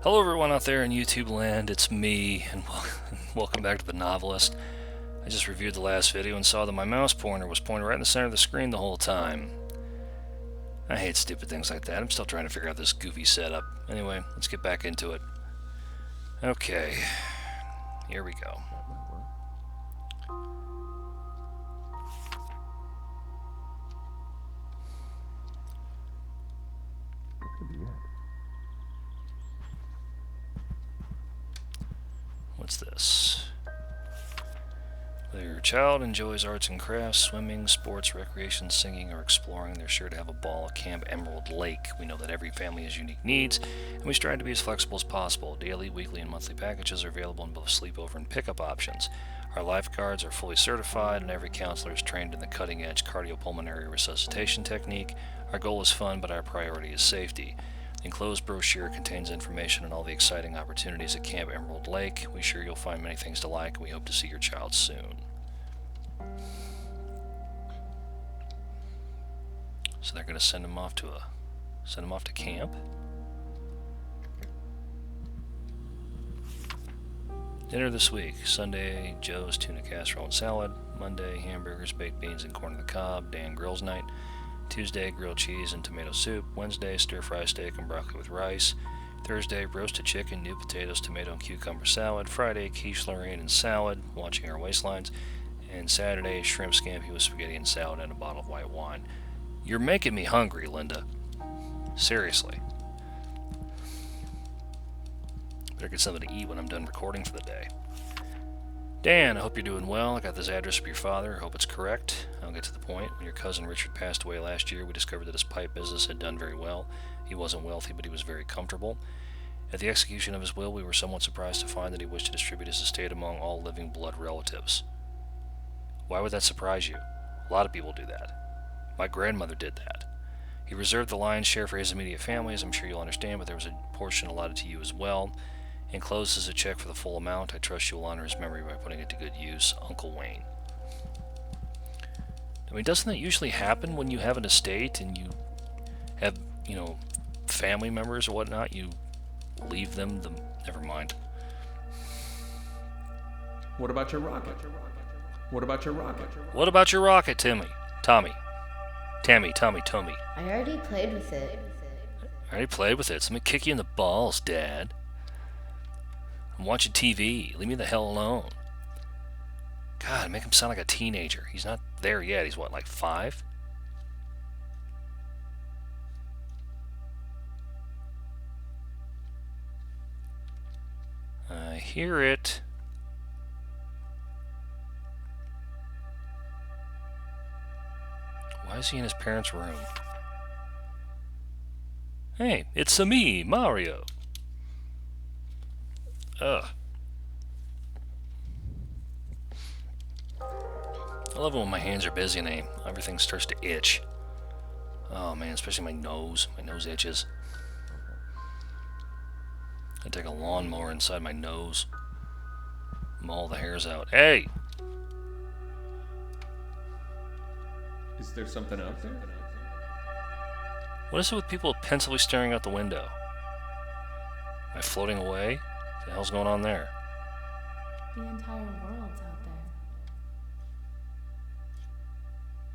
Hello everyone out there in YouTube land, it's me, and welcome back to the Novelist. I just reviewed the last video and saw that my mouse pointer was pointed right in the center of the screen the whole time. I hate stupid things like that. I'm still trying to figure out this goofy setup. Anyway, let's get back into it. Okay, here we go. What's this? Whether your child enjoys arts and crafts, swimming, sports, recreation, singing, or exploring, they're sure to have a ball at Camp Emerald Lake. We know that every family has unique needs, and we strive to be as flexible as possible. Daily, weekly, and monthly packages are available in both sleepover and pickup options. Our lifeguards are fully certified, and every counselor is trained in the cutting-edge cardiopulmonary resuscitation technique. Our goal is fun, but our priority is safety. The enclosed brochure contains information on all the exciting opportunities at Camp Emerald Lake. We're sure you'll find many things to like, and we hope to see your child soon. So they're going to send him off to camp. Dinner this week: Sunday, Joe's tuna casserole and salad. Monday, hamburgers, baked beans, and corn on the cob. Dan grills night. Tuesday, grilled cheese and tomato soup. Wednesday, stir-fry steak and broccoli with rice. Thursday, roasted chicken, new potatoes, tomato and cucumber salad. Friday, quiche Lorraine and salad, watching our waistlines. And Saturday, shrimp scampi with spaghetti and salad and a bottle of white wine. You're making me hungry, Linda. Seriously. Better get something to eat when I'm done recording for the day. Dan, I hope you're doing well. I got this address of your father. I hope it's correct. I'll get to the point. When your cousin Richard passed away last year, we discovered that his pipe business had done very well. He wasn't wealthy, but he was very comfortable. At the execution of his will, we were somewhat surprised to find that he wished to distribute his estate among all living blood relatives. Why would that surprise you? A lot of people do that. My grandmother did that. He reserved the lion's share for his immediate family, as I'm sure you'll understand, but there was a portion allotted to you as well. Enclosed is a check for the full amount. I trust you will honor his memory by putting it to good use. Uncle Wayne. I mean, doesn't that usually happen when you have an estate and you have, family members or whatnot? You leave them the... Never mind. What about your rocket? What about your rocket? What about your rocket, Tommy? Tommy. I already played with it. I already played with it. So let me kick you in the balls, Dad. I'm watching TV. Leave me the hell alone. God, make him sound like a teenager. He's not there yet. He's what, like 5? I hear it. Why is he in his parents' room? Hey, it's me, Mario. Ugh. I love it when my hands are busy and everything starts to itch. Oh man, especially my nose. My nose itches. I take a lawnmower inside my nose. Mow all the hairs out. Hey! Is there something out there? What is it with people pensively staring out the window? Am I floating away? What the hell's going on there? The entire world's out there.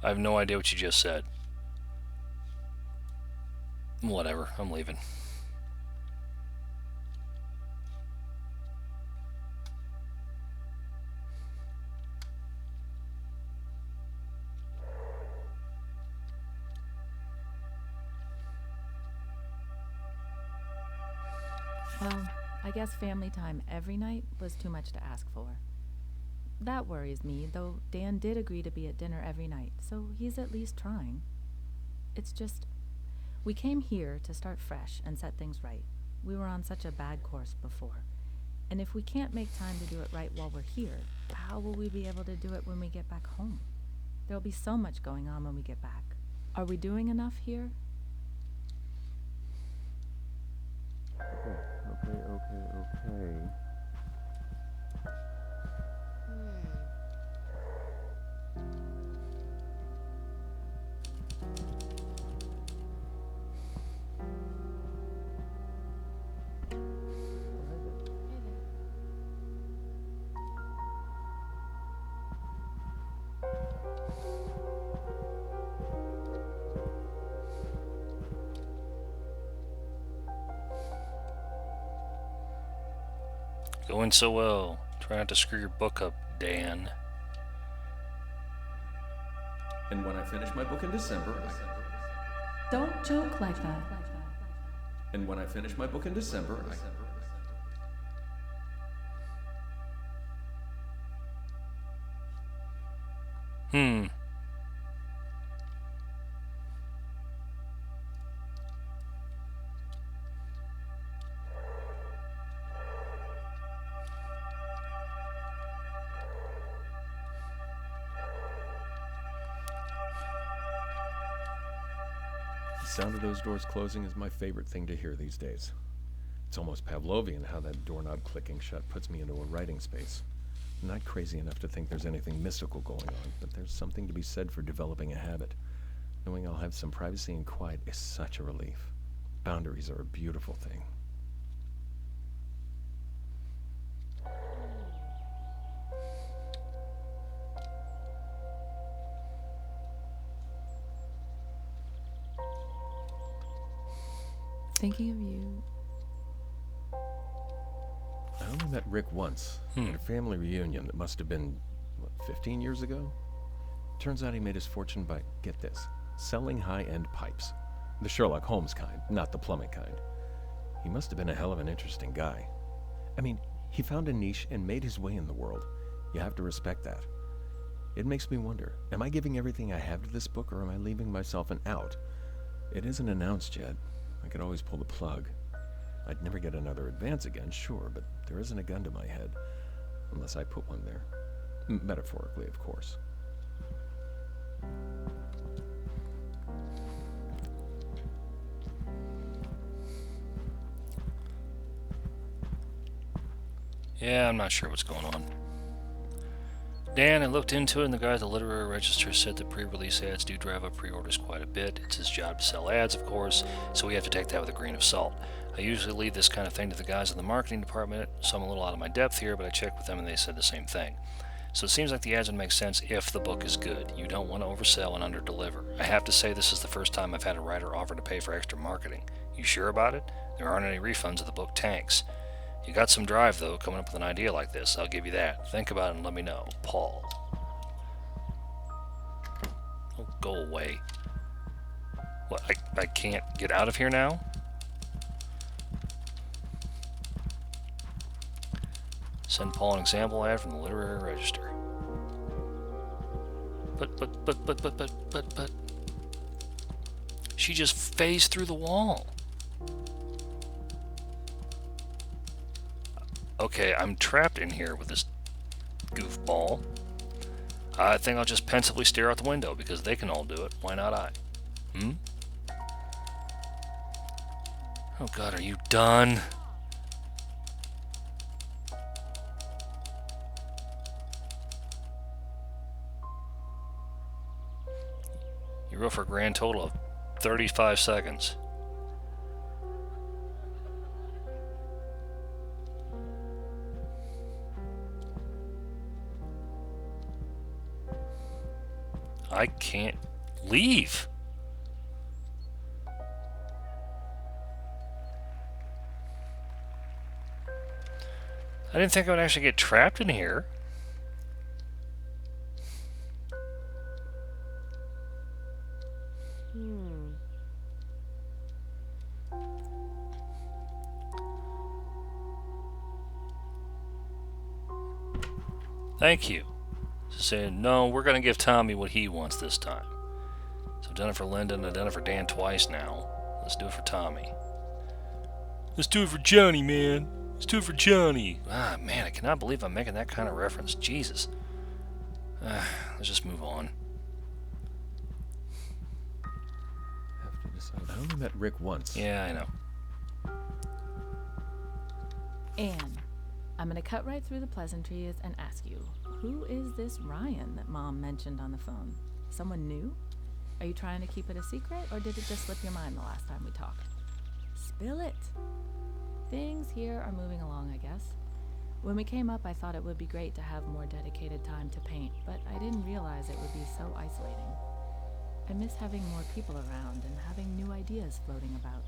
I have no idea what you just said. Whatever, I'm leaving. Well, I guess family time every night was too much to ask for. That worries me, though Dan did agree to be at dinner every night, so he's at least trying. It's just, we came here to start fresh and set things right. We were on such a bad course before. And if we can't make time to do it right while we're here, how will we be able to do it when we get back home? There'll be so much going on when we get back. Are we doing enough here? Okay. Going so well. Try not to screw your book up, Dan. And when I finish my book in December, I... Don't joke like that. And when I finish my book in December, I... Hmm. The sound of those doors closing is my favorite thing to hear these days. It's almost Pavlovian how that doorknob clicking shut puts me into a writing space. I'm not crazy enough to think there's anything mystical going on, but there's something to be said for developing a habit. Knowing I'll have some privacy and quiet is such a relief. Boundaries are a beautiful thing. Thinking of you. I only met Rick once, at a family reunion that must have been, 15 years ago? Turns out he made his fortune by, get this, selling high-end pipes. The Sherlock Holmes kind, not the plumbing kind. He must have been a hell of an interesting guy. I mean, he found a niche and made his way in the world. You have to respect that. It makes me wonder, am I giving everything I have to this book, or am I leaving myself an out? It isn't announced yet. I could always pull the plug. I'd never get another advance again, sure, but there isn't a gun to my head. Unless I put one there. Metaphorically, of course. Yeah, I'm not sure what's going on. Dan, I looked into it, and the guy at the Literary Register said that pre-release ads do drive up pre-orders quite a bit. It's his job to sell ads, of course, so we have to take that with a grain of salt. I usually leave this kind of thing to the guys in the marketing department, so I'm a little out of my depth here, but I checked with them and they said the same thing. So it seems like the ads would make sense if the book is good. You don't want to oversell and underdeliver. I have to say this is the first time I've had a writer offer to pay for extra marketing. You sure about it? There aren't any refunds if the book tanks. You got some drive, though, coming up with an idea like this. I'll give you that. Think about it and let me know. Paul. Oh, go away. What, I can't get out of here now? Send Paul an example ad from the Literary Register. But. She just phased through the wall. Okay, I'm trapped in here with this goofball. I think I'll just pensively stare out the window because they can all do it. Why not I? Oh God, are you done? You wrote for a grand total of 35 seconds. I can't leave. I didn't think I would actually get trapped in here. Thank you. Saying, no, we're going to give Tommy what he wants this time. So I've done it for Linda and I've done it for Dan twice now. Let's do it for Tommy. Let's do it for Johnny, man. Let's do it for Johnny. Ah, man, I cannot believe I'm making that kind of reference. Jesus. Let's just move on. Have to decide. I only met Rick once. Yeah, I know. Anne, I'm gonna cut right through the pleasantries and ask you, who is this Ryan that Mom mentioned on the phone? Someone new? Are you trying to keep it a secret, or did it just slip your mind the last time we talked? Spill it. Things here are moving along, I guess. When we came up, I thought it would be great to have more dedicated time to paint, but I didn't realize it would be so isolating. I miss having more people around and having new ideas floating about.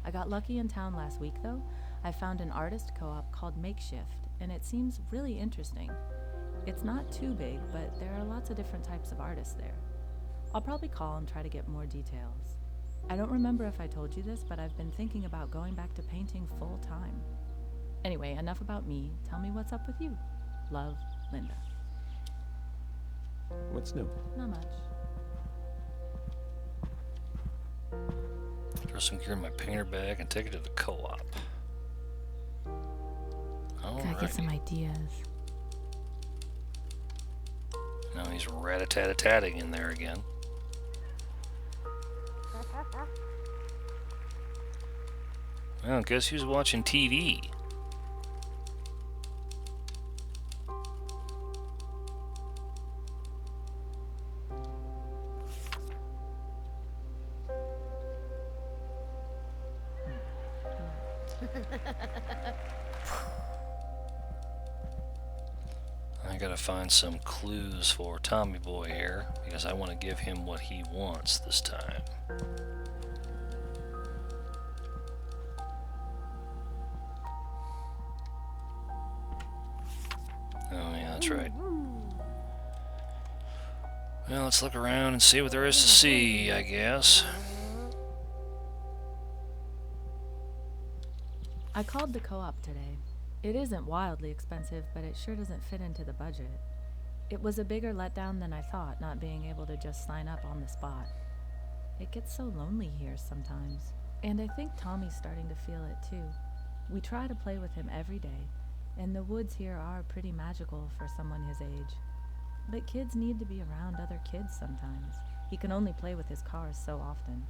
I got lucky in town last week, though. I found an artist co-op called Makeshift, and it seems really interesting. It's not too big, but there are lots of different types of artists there. I'll probably call and try to get more details. I don't remember if I told you this, but I've been thinking about going back to painting full time. Anyway, enough about me. Tell me what's up with you. Love, Linda. What's new? Not much. Throw some gear in my painter bag and take it to the co-op. Gotta get some ideas. Now he's rat-a-tat-a-tatting in there again. Well, guess who's watching TV? I gotta find some clues for Tommy Boy here, because I want to give him what he wants this time. Oh yeah, that's right. Well, let's look around and see what there is to see, I guess. I called the co-op today. It isn't wildly expensive, but it sure doesn't fit into the budget. It was a bigger letdown than I thought, not being able to just sign up on the spot. It gets so lonely here sometimes, and I think Tommy's starting to feel it too. We try to play with him every day, and the woods here are pretty magical for someone his age. But kids need to be around other kids sometimes. He can only play with his cars so often.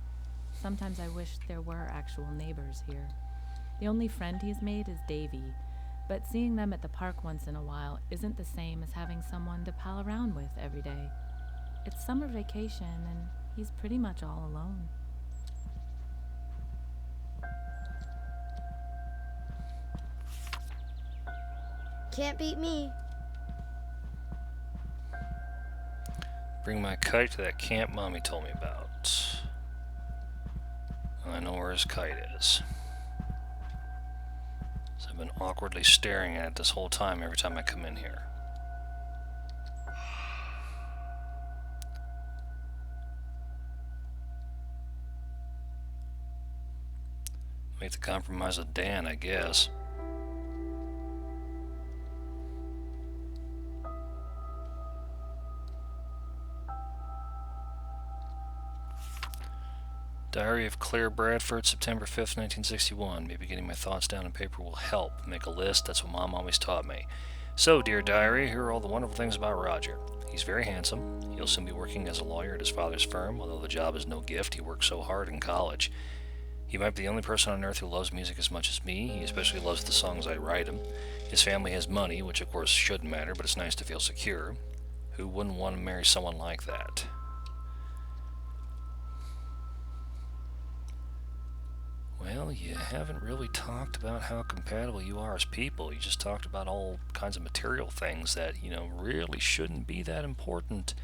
Sometimes I wish there were actual neighbors here. The only friend he's made is Davy, but seeing them at the park once in a while isn't the same as having someone to pal around with every day. It's summer vacation, and he's pretty much all alone. Can't beat me. Bring my kite to that camp Mommy told me about. I know where his kite is. So I've been awkwardly staring at it this whole time every time I come in here. Make the compromise with Dan, I guess. Diary of Claire Bradford, September 5th, 1961. Maybe getting my thoughts down on paper will help. Make a list, that's what Mom always taught me. So, dear diary, here are all the wonderful things about Roger. He's very handsome. He'll soon be working as a lawyer at his father's firm. Although the job is no gift, he worked so hard in college. He might be the only person on earth who loves music as much as me. He especially loves the songs I write him. His family has money, which of course shouldn't matter, but it's nice to feel secure. Who wouldn't want to marry someone like that? Well, you haven't really talked about how compatible you are as people. You just talked about all kinds of material things that, really shouldn't be that important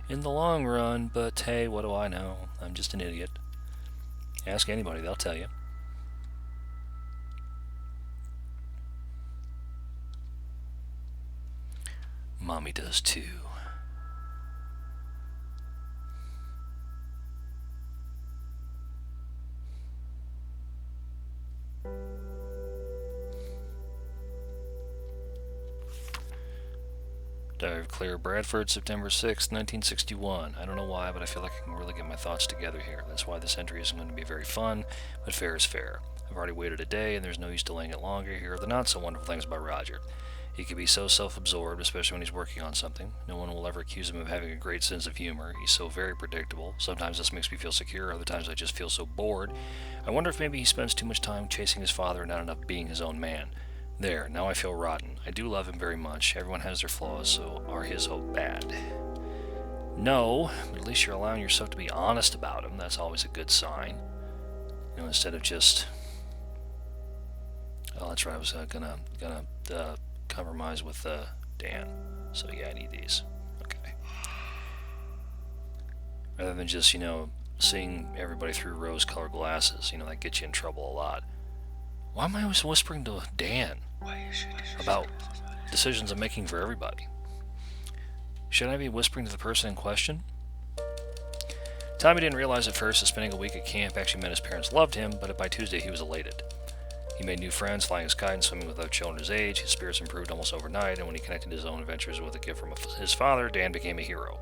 in the long run, but hey, what do I know? I'm just an idiot. Ask anybody, they'll tell you. Mommy does too. Diary of Claire Bradford, September 6th, 1961. I don't know why, but I feel like I can really get my thoughts together here. That's why this entry isn't going to be very fun, but fair is fair. I've already waited a day, and there's no use delaying it longer. Here are the not-so-wonderful things about Roger. He can be so self-absorbed, especially when he's working on something. No one will ever accuse him of having a great sense of humor. He's so very predictable. Sometimes this makes me feel secure, other times I just feel so bored. I wonder if maybe he spends too much time chasing his father and not enough being his own man. There, now I feel rotten. I do love him very much. Everyone has their flaws, so are his bad? No, but at least you're allowing yourself to be honest about him. That's always a good sign. Instead of just... Oh, that's right, I was gonna compromise with Dan. So yeah, I need these. Okay. Rather than just, seeing everybody through rose-colored glasses, that gets you in trouble a lot. Why am I always whispering to Dan about decisions I'm making for everybody? Should I be whispering to the person in question? Tommy didn't realize at first that spending a week at camp actually meant his parents loved him, but by Tuesday he was elated. He made new friends, flying his kite and swimming with other children his age. His spirits improved almost overnight, and when he connected his own adventures with a gift from his father, Dan became a hero.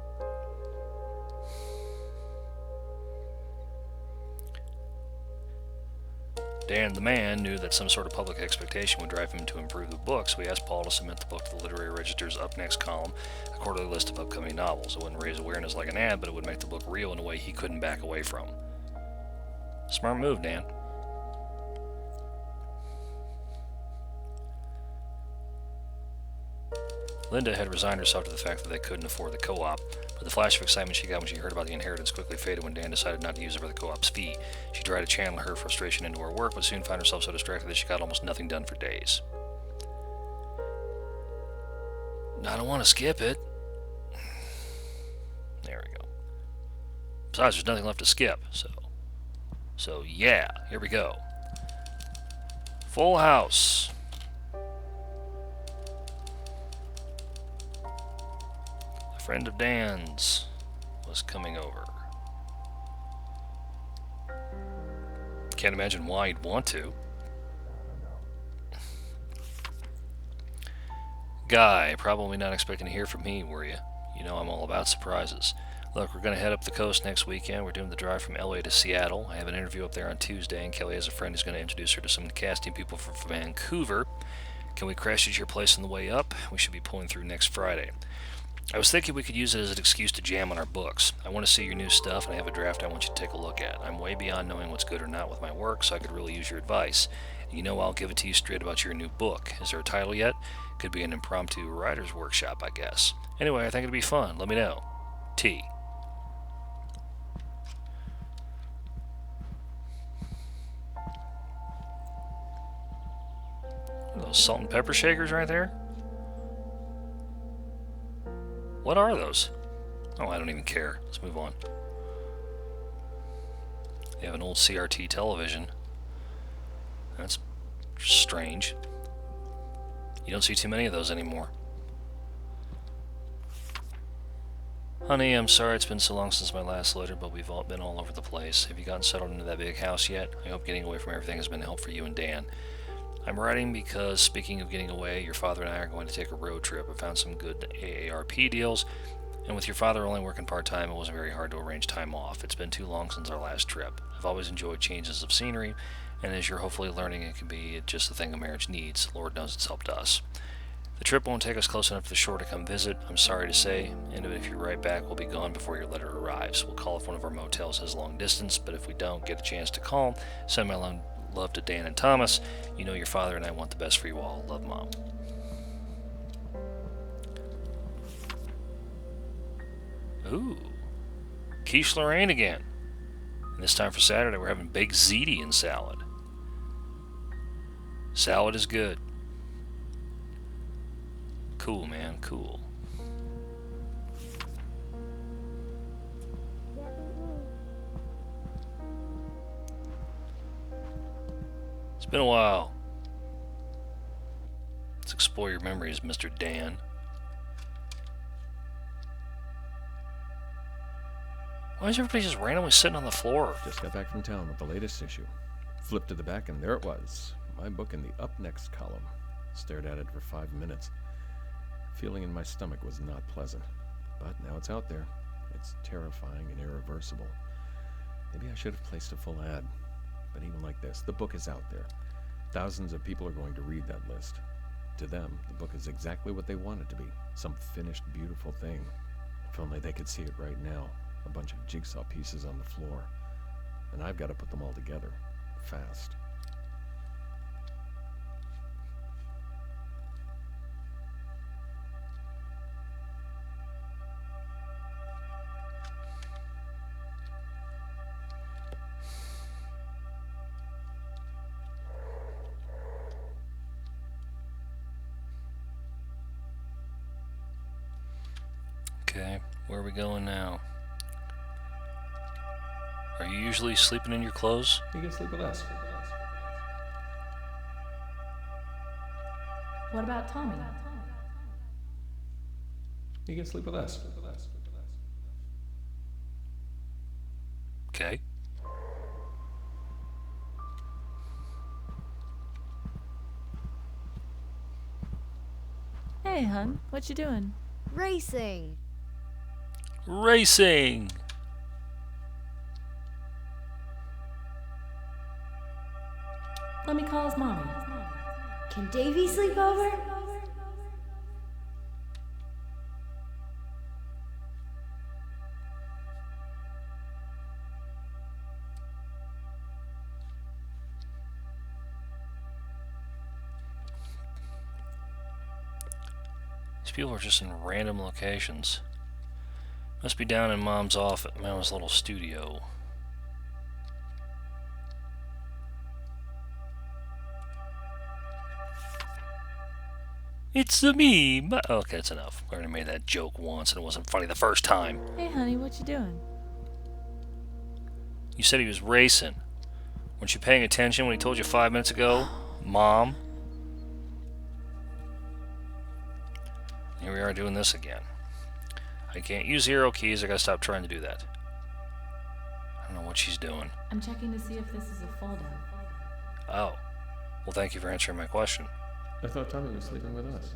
Dan, the man, knew that some sort of public expectation would drive him to improve the book, so he asked Paul to submit the book to the Literary Register's Up Next column, a quarterly list of upcoming novels. It wouldn't raise awareness like an ad, but it would make the book real in a way he couldn't back away from. Smart move, Dan. Linda had resigned herself to the fact that they couldn't afford the co-op, but the flash of excitement she got when she heard about the inheritance quickly faded when Dan decided not to use it for the co-op's fee. She tried to channel her frustration into her work, but soon found herself so distracted that she got almost nothing done for days. I don't want to skip it. There we go. Besides, there's nothing left to skip, so yeah, here we go. Full House. A friend of Dan's was coming over. Can't imagine why he'd want to. Guy, probably not expecting to hear from me, were you? You know I'm all about surprises. Look, we're going to head up the coast next weekend. We're doing the drive from LA to Seattle. I have an interview up there on Tuesday, and Kelly has a friend who's going to introduce her to some casting people from Vancouver. Can we crash at your place on the way up? We should be pulling through next Friday. I was thinking we could use it as an excuse to jam on our books. I want to see your new stuff, and I have a draft I want you to take a look at. I'm way beyond knowing what's good or not with my work, so I could really use your advice. You know I'll give it to you straight about your new book. Is there a title yet? Could be an impromptu writer's workshop, I guess. Anyway, I think it'd be fun. Let me know. T. Are those salt and pepper shakers right there? What are those? Oh, I don't even care. Let's move on. They have an old CRT television. That's strange. You don't see too many of those anymore. Honey, I'm sorry it's been so long since my last letter, but we've all been all over the place. Have you gotten settled into that big house yet? I hope getting away from everything has been a help for you and Dan. I'm writing because, speaking of getting away, your father and I are going to take a road trip. I found some good AARP deals, and with your father only working part-time, it wasn't very hard to arrange time off. It's been too long since our last trip. I've always enjoyed changes of scenery, and as you're hopefully learning, it can be just the thing a marriage needs. Lord knows it's helped us. The trip won't take us close enough to the shore to come visit, I'm sorry to say, and if you're right back, we'll be gone before your letter arrives. We'll call if one of our motels has long distance, but if we don't get a chance to call, send my love to Dan and Thomas. You know your father and I want the best for you all. Love, Mom. Ooh. Quiche Lorraine again. And this time for Saturday, we're having baked ziti and salad. Salad is good. Cool, man. Cool. It's been a while. Let's explore your memories, Mr. Dan. Why is everybody just randomly sitting on the floor? Just got back from town with the latest issue. Flipped to the back and there it was. My book in the Up Next column. Stared at it for 5 minutes. Feeling in my stomach was not pleasant. But now it's out there. It's terrifying and irreversible. Maybe I should have placed a full ad. But even like this, the book is out there. Thousands of people are going to read that list. To them, the book is exactly what they want it to be. Some finished, beautiful thing. If only they could see it right now. A bunch of jigsaw pieces on the floor. And I've got to put them all together. Fast. Okay, where are we going now? Are you usually sleeping in your clothes? You can sleep with us. What about Tommy? You can sleep with us. Okay. Hey, hun, what you doing? Racing. Racing! Let me call his mommy. Can Davy sleep over? These people are just in random locations. Must be down in Mom's office, Mom's little studio. It's me. Okay, that's enough. I already made that joke once and it wasn't funny the first time. Hey, honey, what you doing? You said he was racing. Weren't you paying attention when he told you 5 minutes ago? Mom? Here we are doing this again. I can't use hero keys. I gotta stop trying to do that. I don't know what she's doing. I'm checking to see if this is a fold-out. Oh. Well, thank you for answering my question. I thought Tommy was sleeping with us.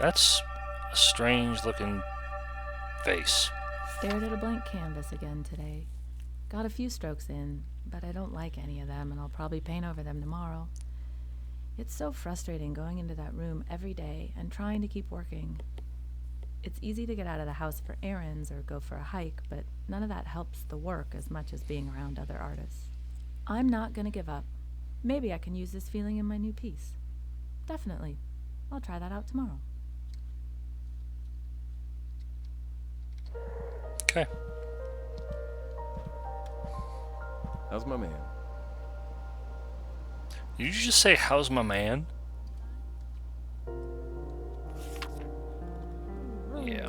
That's a strange looking face. Stared at a blank canvas again today. Got a few strokes in, but I don't like any of them, and I'll probably paint over them tomorrow. It's so frustrating going into that room every day and trying to keep working. It's easy to get out of the house for errands or go for a hike, but none of that helps the work as much as being around other artists. I'm not gonna give up. Maybe I can use this feeling in my new piece. Definitely. I'll try that out tomorrow. Okay. How's my man? Did you just say, how's my man? Yeah.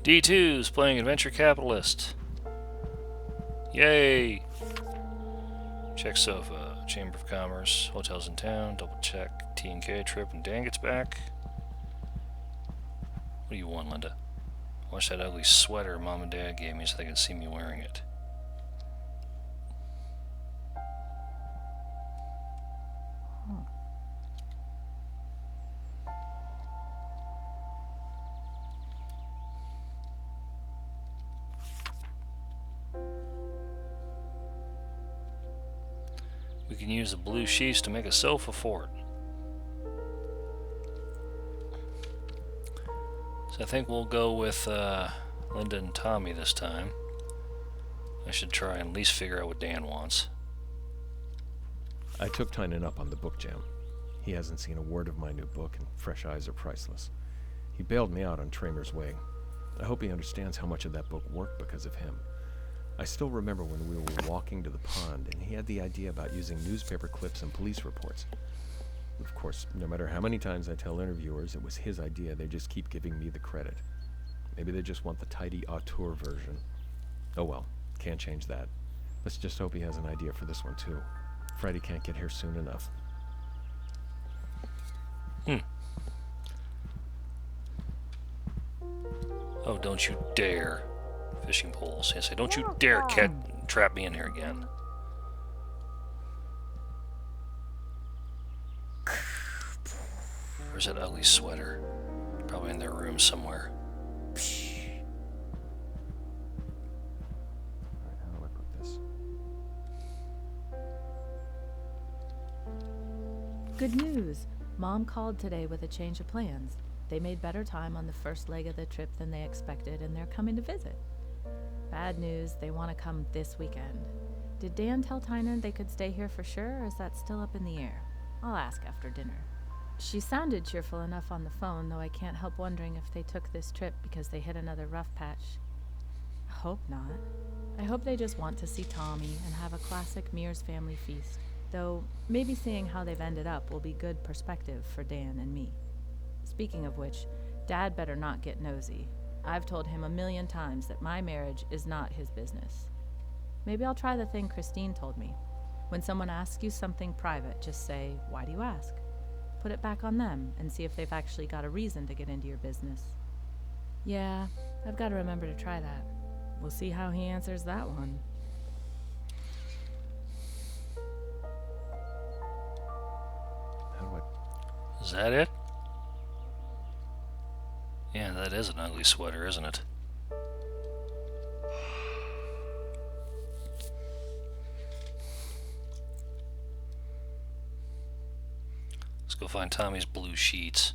D2's playing Adventure Capitalist. Yay! Check sofa, Chamber of Commerce, hotels in town, double check T&K trip when Dan gets back. What do you want, Linda? Watch that ugly sweater Mom and Dad gave me so they can see me wearing it. We can use the blue sheets to make a sofa for it. So I think we'll go with Linda and Tommy this time. I should try and at least figure out what Dan wants. I took Tynan up on the book jam. He hasn't seen a word of my new book, and fresh eyes are priceless. He bailed me out on Tramer's Way. I hope he understands how much of that book worked because of him. I still remember when we were walking to the pond, and he had the idea about using newspaper clips and police reports. Of course, no matter how many times I tell interviewers it was his idea, they just keep giving me the credit. Maybe they just want the tidy auteur version. Oh well, can't change that. Let's just hope he has an idea for this one too. Freddie can't get here soon enough. Oh, don't you dare. Fishing poles. Yes, don't you dare trap me in here again. Where's that ugly sweater? Probably in their room somewhere. Alright, how do I put this? Good news. Mom called today with a change of plans. They made better time on the first leg of the trip than they expected, and they're coming to visit. Bad news, they want to come this weekend. Did Dan tell Tynan they could stay here for sure, or is that still up in the air? I'll ask after dinner. She sounded cheerful enough on the phone, though I can't help wondering if they took this trip because they hit another rough patch. Hope not. I hope they just want to see Tommy and have a classic Mears family feast, though maybe seeing how they've ended up will be good perspective for Dan and me. Speaking of which, Dad better not get nosy. I've told him 1,000,000 times that my marriage is not his business. Maybe I'll try the thing Christine told me. When someone asks you something private, just say, "Why do you ask?" Put it back on them and see if they've actually got a reason to get into your business. Yeah, I've got to remember to try that. We'll see how he answers that one. How do I... Is that it? Yeah, that is an ugly sweater, isn't it? Let's go find Tommy's blue sheets.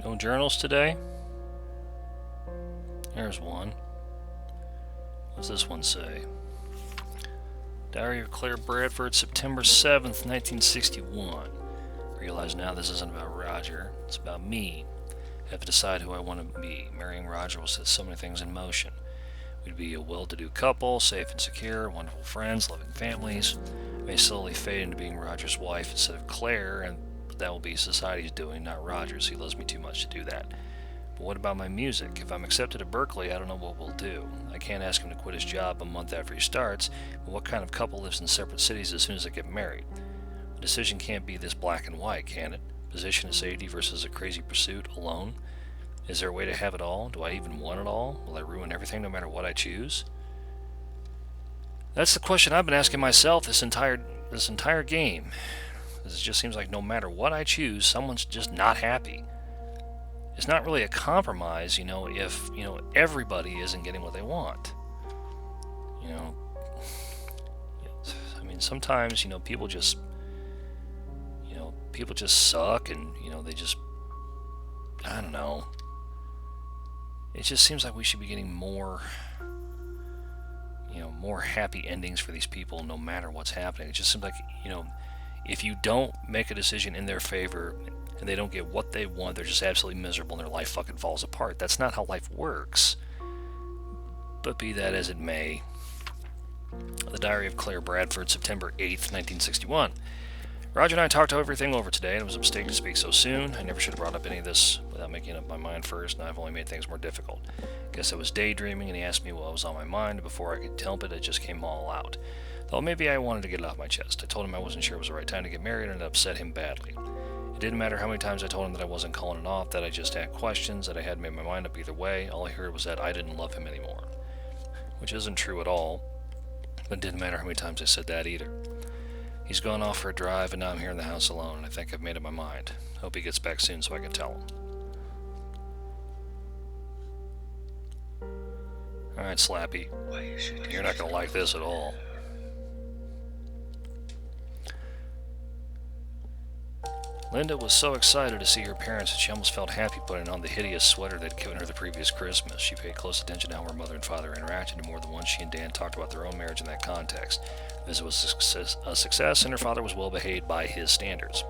No journals today? There's one. What's this one say? Diary of Claire Bradford, September 7th, 1961. Realize now this isn't about Roger, it's about me. I have to decide who I want to be. Marrying Roger will set so many things in motion. We'd be a well-to-do couple, safe and secure, wonderful friends, loving families. I may slowly fade into being Roger's wife instead of Claire, and that will be society's doing, not Roger's. He loves me too much to do that. But what about my music? If I'm accepted at Berkeley, I don't know what we'll do. I can't ask him to quit his job a month after he starts, but what kind of couple lives in separate cities as soon as they get married? The decision can't be this black and white, can it? Position of safety versus a crazy pursuit alone? Is there a way to have it all? Do I even want it all? Will I ruin everything no matter what I choose? That's the question I've been asking myself this entire game. It just seems like no matter what I choose, someone's just not happy. It's not really a compromise, if, everybody isn't getting what they want. I mean, sometimes, people just suck and, they just, I don't know. It just seems like we should be getting more happy endings for these people no matter what's happening. It just seems like, if you don't make a decision in their favor and they don't get what they want, they're just absolutely miserable and their life fucking falls apart. That's not how life works. But be that as it may, the Diary of Claire Bradford, September 8th, 1961. Roger and I talked everything over today, and it was a mistake to speak so soon. I never should have brought up any of this without making up my mind first, and I've only made things more difficult. Guess I was daydreaming, and he asked me what was on my mind, and before I could help it, it just came all out. Thought maybe I wanted to get it off my chest. I told him I wasn't sure it was the right time to get married, and it upset him badly. It didn't matter how many times I told him that I wasn't calling it off, that I just had questions, that I hadn't made my mind up either way. All I heard was that I didn't love him anymore. Which isn't true at all, but it didn't matter how many times I said that either. He's gone off for a drive, and now I'm here in the house alone, and I think I've made up my mind. Hope he gets back soon so I can tell him. Alright, Slappy. You're not going to like this at all. Linda was so excited to see her parents that she almost felt happy putting on the hideous sweater they'd given her the previous Christmas. She paid close attention to how her mother and father interacted, and more than once she and Dan talked about their own marriage in that context. The visit was a success, and her father was well behaved by his standards.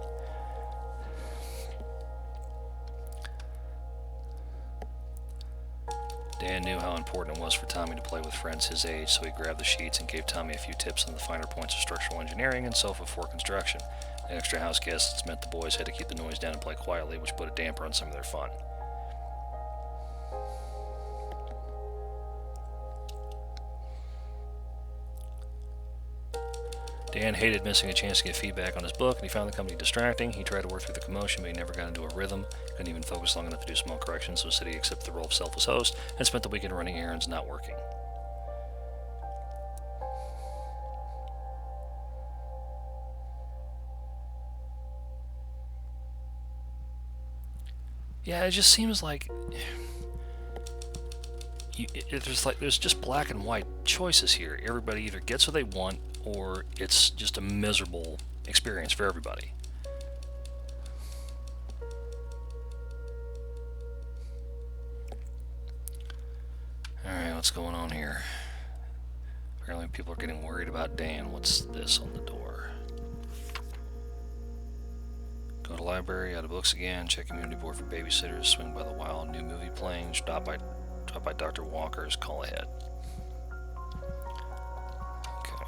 Dan knew how important it was for Tommy to play with friends his age, so he grabbed the sheets and gave Tommy a few tips on the finer points of structural engineering and sofa for construction. The extra house guests meant the boys had to keep the noise down and play quietly, which put a damper on some of their fun. Dan hated missing a chance to get feedback on his book, and he found the company distracting. He tried to work through the commotion, but he never got into a rhythm. Couldn't even focus long enough to do small corrections, so said he accepted the role of selfless host and spent the weekend running errands, not working. Yeah, it just seems like there's just black and white choices here. Everybody either gets what they want, or it's just a miserable experience for everybody. Alright, what's going on here? Apparently people are getting worried about Dan. What's this on the door? Go to library, out of books again, check community board for babysitters, swing by the wild, new movie playing, stop by Dr. Walker's, call ahead. Okay.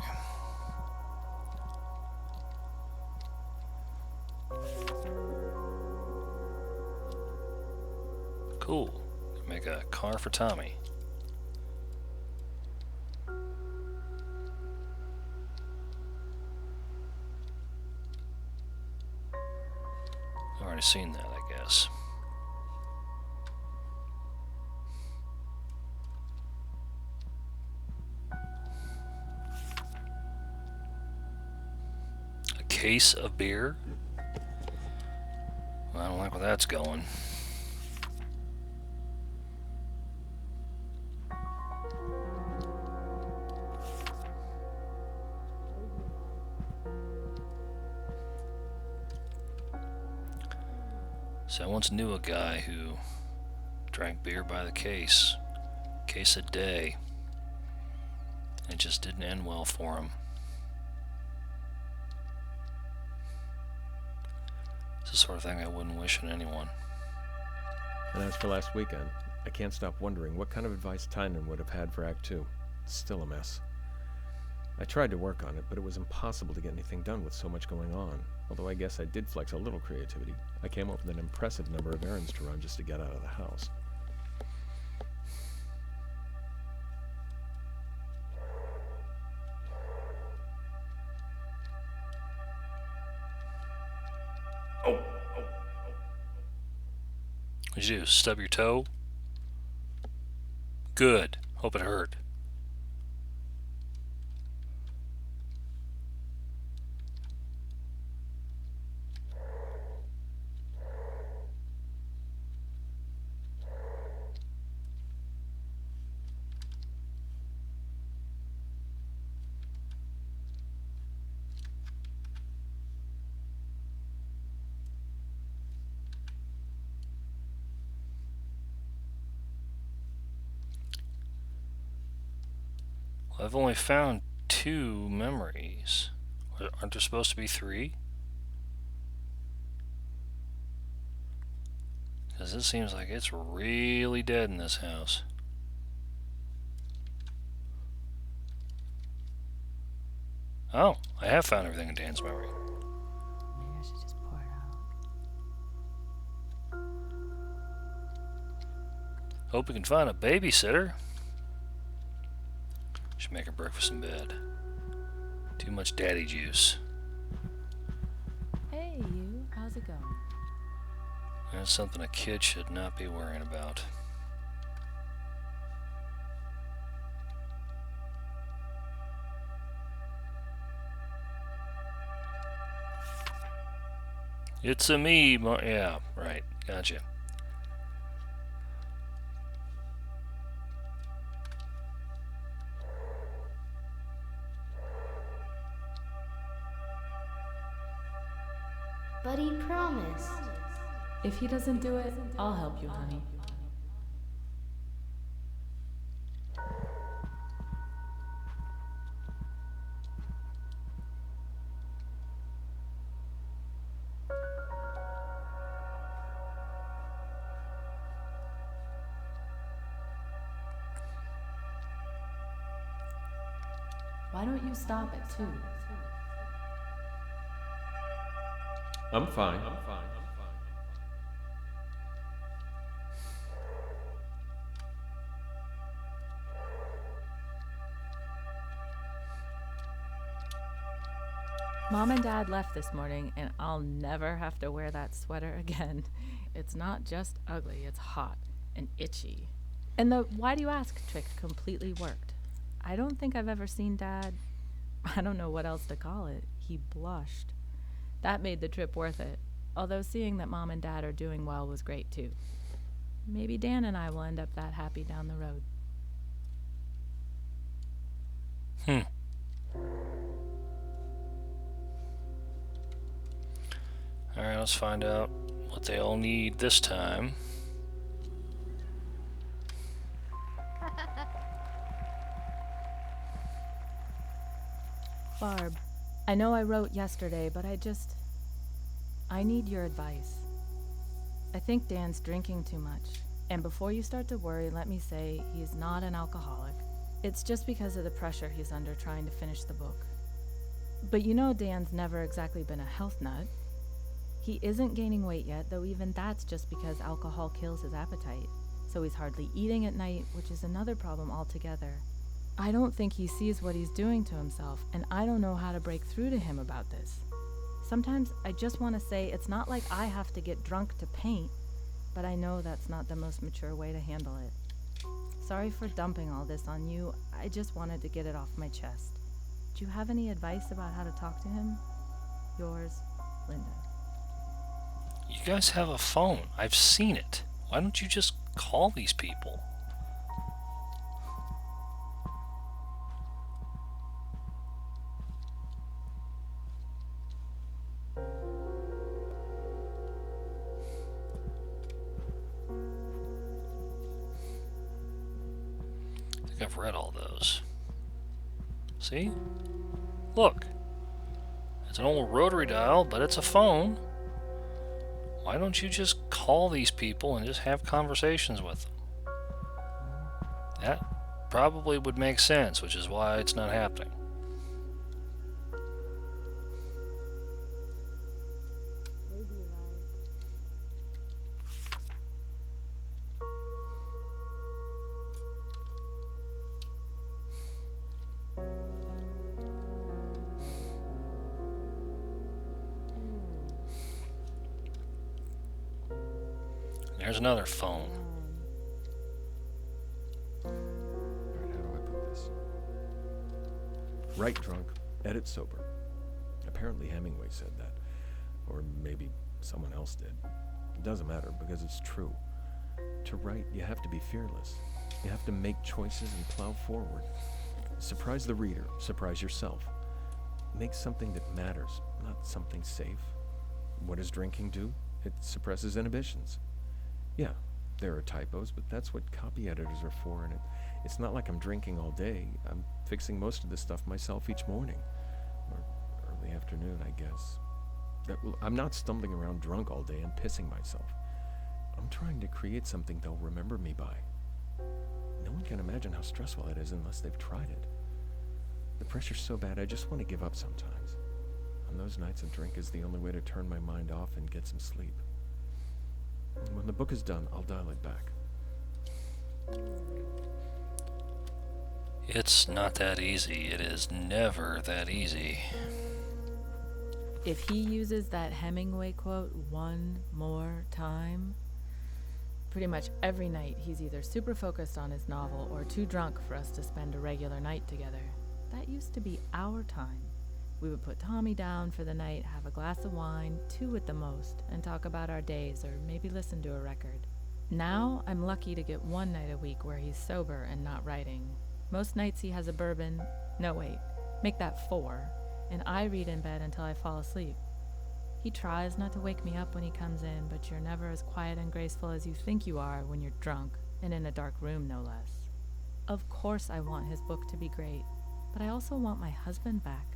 Cool. Make a car for Tommy. I've already seen that, I guess. A case of beer? Well, I don't like where that's going. So I once knew a guy who drank beer by the case a day. It just didn't end well for him. It's the sort of thing I wouldn't wish on anyone. And as for last weekend, I can't stop wondering what kind of advice Tynan would have had for Act 2. It's still a mess. I tried to work on it, but it was impossible to get anything done with so much going on. Although I guess I did flex a little creativity. I came up with an impressive number of errands to run just to get out of the house. What'd you do? Stub your toe? Good. Hope it hurt. I've only found 2 memories. Aren't there supposed to be 3? Because it seems like it's really dead in this house. Oh, I have found everything in Dan's memory. Maybe I should just pour it out. Hope we can find a babysitter. Should make her breakfast in bed. Too much daddy juice. Hey, you. How's it going? That's something a kid should not be worrying about. It's a me, yeah, right, gotcha. But he promised. If he doesn't do it, I'll help you, honey. Why don't you stop at 2? I'm fine. Mom and Dad left this morning, and I'll never have to wear that sweater again. It's not just ugly, it's hot and itchy. And the why do you ask trick completely worked. I don't think I've ever seen Dad, I don't know what else to call it. He blushed. That made the trip worth it, although seeing that Mom and Dad are doing well was great too. Maybe Dan and I will end up that happy down the road. Alright, let's find out what they all need this time. Barb, I know I wrote yesterday, but I need your advice. I think Dan's drinking too much. And before you start to worry, let me say he's not an alcoholic. It's just because of the pressure he's under trying to finish the book. But you know Dan's never exactly been a health nut. He isn't gaining weight yet, though even that's just because alcohol kills his appetite. So he's hardly eating at night, which is another problem altogether. I don't think he sees what he's doing to himself, and I don't know how to break through to him about this. Sometimes I just want to say it's not like I have to get drunk to paint, but I know that's not the most mature way to handle it. Sorry for dumping all this on you. I just wanted to get it off my chest. Do you have any advice about how to talk to him? Yours, Linda. You guys have a phone. I've seen it. Why don't you just call these people? I think I've read all those. See? Look. It's an old rotary dial, but it's a phone. Why don't you just call these people and just have conversations with them? That probably would make sense, which is why it's not happening. There's another phone. Alright, how do I put this? Write drunk, edit sober. Apparently Hemingway said that. Or maybe someone else did. It doesn't matter because it's true. To write, you have to be fearless. You have to make choices and plow forward. Surprise the reader, surprise yourself. Make something that matters, not something safe. What does drinking do? It suppresses inhibitions. Yeah, there are typos, but that's what copy editors are for, and it's not like I'm drinking all day. I'm fixing most of this stuff myself each morning. Or early afternoon, I guess. I'm not stumbling around drunk all day and pissing myself. I'm trying to create something they'll remember me by. No one can imagine how stressful it is unless they've tried it. The pressure's so bad, I just want to give up sometimes. On those nights, a drink is the only way to turn my mind off and get some sleep. When the book is done, I'll dial it back. It's not that easy. It is never that easy. If he uses that Hemingway quote one more time, pretty much every night he's either super focused on his novel or too drunk for us to spend a regular night together. That used to be our time. We would put Tommy down for the night, have a glass of wine, 2 at the most, and talk about our days or maybe listen to a record. Now, I'm lucky to get 1 night a week where he's sober and not writing. Most nights he has a bourbon. No, wait. Make that 4. And I read in bed until I fall asleep. He tries not to wake me up when he comes in, but you're never as quiet and graceful as you think you are when you're drunk, and in a dark room, no less. Of course I want his book to be great, but I also want my husband back.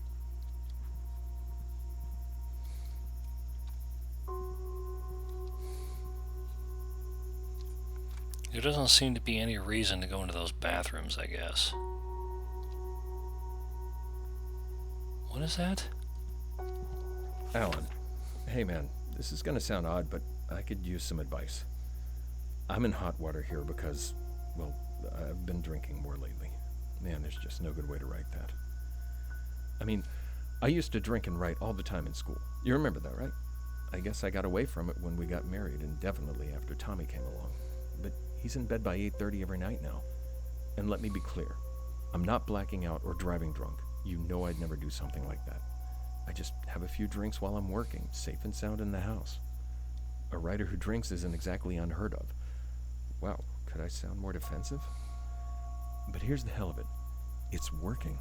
There doesn't seem to be any reason to go into those bathrooms, I guess. What is that? Alan, hey man, this is gonna sound odd, but I could use some advice. I'm in hot water here because, well, I've been drinking more lately. Man, there's just no good way to write that. I mean, I used to drink and write all the time in school. You remember that, right? I guess I got away from it when we got married and definitely after Tommy came along. But he's in bed by 8:30 every night now. And let me be clear. I'm not blacking out or driving drunk. You know I'd never do something like that. I just have a few drinks while I'm working, safe and sound in the house. A writer who drinks isn't exactly unheard of. Wow, could I sound more defensive? But here's the hell of it. It's working.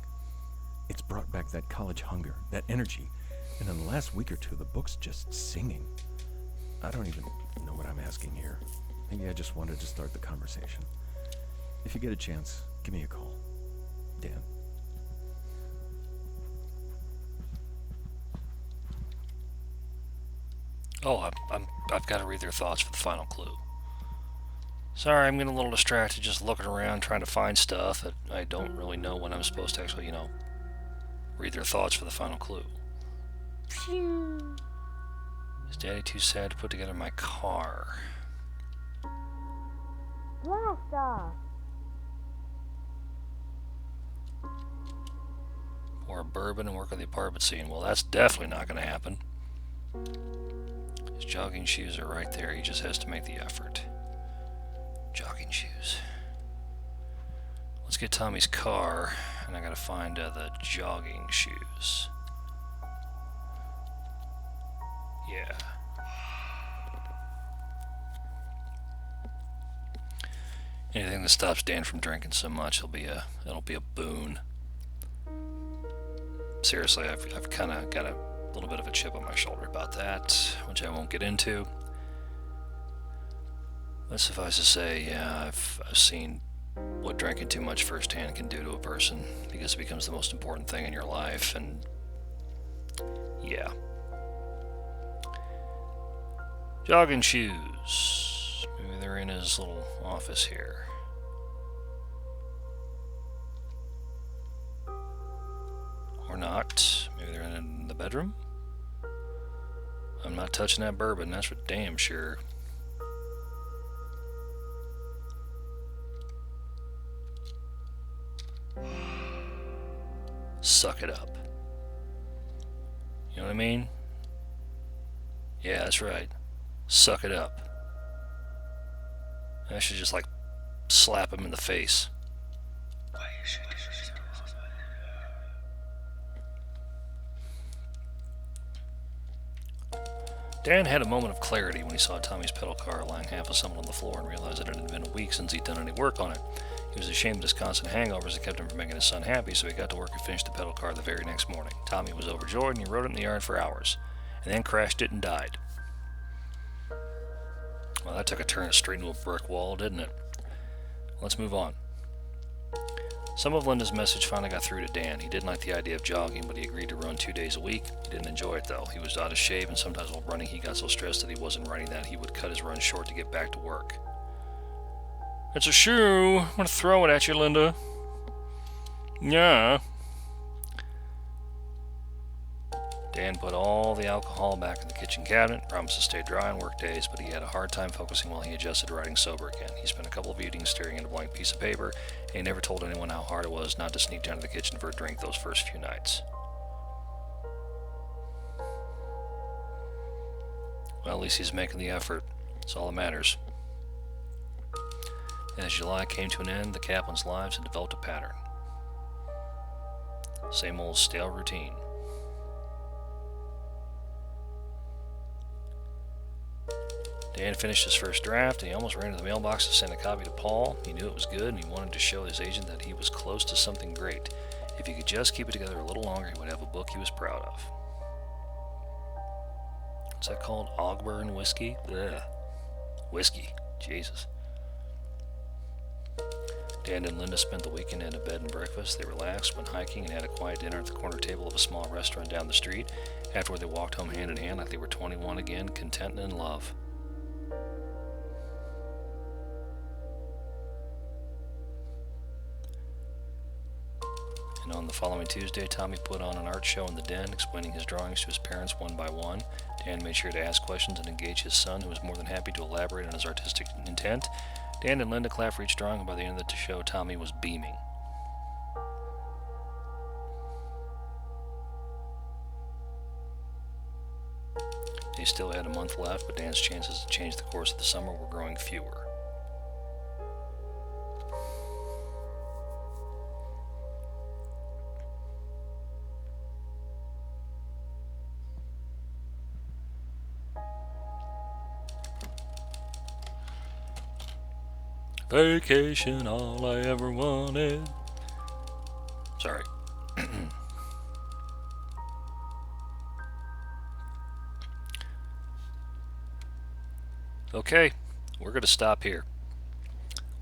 It's brought back that college hunger, that energy, and in the last week or two, the book's just singing. I don't even know what I'm asking here. Maybe I just wanted to start the conversation. If you get a chance, give me a call. Dan. Oh, I've got to read their thoughts for the final clue. Sorry, I'm getting a little distracted just looking around trying to find stuff that I don't really know when I'm supposed to actually, read their thoughts for the final clue. Is Daddy too sad to put together my car? Blast off. Pour a bourbon and work on the apartment scene. Well, that's definitely not going to happen. His jogging shoes are right there. He just has to make the effort. Jogging shoes. Let's get Tommy's car, and I gotta find the jogging shoes. Yeah. Anything that stops Dan from drinking so much, it'll be a boon. Seriously, I've kind of got a little bit of a chip on my shoulder about that, which I won't get into. But suffice to say, yeah, I've seen what drinking too much firsthand can do to a person, because it becomes the most important thing in your life, and yeah. Jogging shoes. Maybe they're in his little office here. Or not. Maybe they're in the bedroom. I'm not touching that bourbon, that's for damn sure. Suck it up. You know what I mean? Yeah, that's right. Suck it up. I should just slap him in the face. Dan had a moment of clarity when he saw Tommy's pedal car lying half assembled on the floor and realized that it had been a week since he'd done any work on it. He was ashamed of his constant hangovers that kept him from making his son happy, so he got to work and finished the pedal car the very next morning. Tommy was overjoyed, and he rode it in the yard for hours, and then crashed it and died. Well, that took a turn straight into a brick wall, didn't it? Let's move on. Some of Linda's message finally got through to Dan. He didn't like the idea of jogging, but he agreed to run 2 days a week. He didn't enjoy it, though. He was out of shape, and sometimes while running, he got so stressed that he wasn't running that he would cut his run short to get back to work. It's a shoe. I'm gonna throw it at you, Linda. Yeah. Dan put all the alcohol back in the kitchen cabinet, promised to stay dry on work days, but he had a hard time focusing while he adjusted to writing sober again. He spent a couple of evenings staring at a blank piece of paper, and he never told anyone how hard it was not to sneak down to the kitchen for a drink those first few nights. Well, at least he's making the effort. That's all that matters. As July came to an end, the Kaplan's lives had developed a pattern. Same old stale routine. Dan finished his first draft, and he almost ran to the mailbox to send a copy to Paul. He knew it was good, and he wanted to show his agent that he was close to something great. If he could just keep it together a little longer, he would have a book he was proud of. What's that called? Ogburn whiskey? Ugh. Whiskey. Jesus. Dan and Linda spent the weekend at a bed and breakfast. They relaxed, went hiking, and had a quiet dinner at the corner table of a small restaurant down the street. Afterward, they walked home hand in hand like they were 21 again, content and in love. And on the following Tuesday, Tommy put on an art show in the den, explaining his drawings to his parents one by one. Dan made sure to ask questions and engage his son, who was more than happy to elaborate on his artistic intent. Dan and Linda clapped for each drawing, and by the end of the show, Tommy was beaming. you still had a month left, but Dan's chances to change the course of the summer were growing fewer. Vacation, all I ever wanted. Sorry. Okay, we're going to stop here.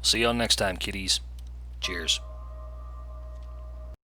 See y'all next time, kiddies. Cheers.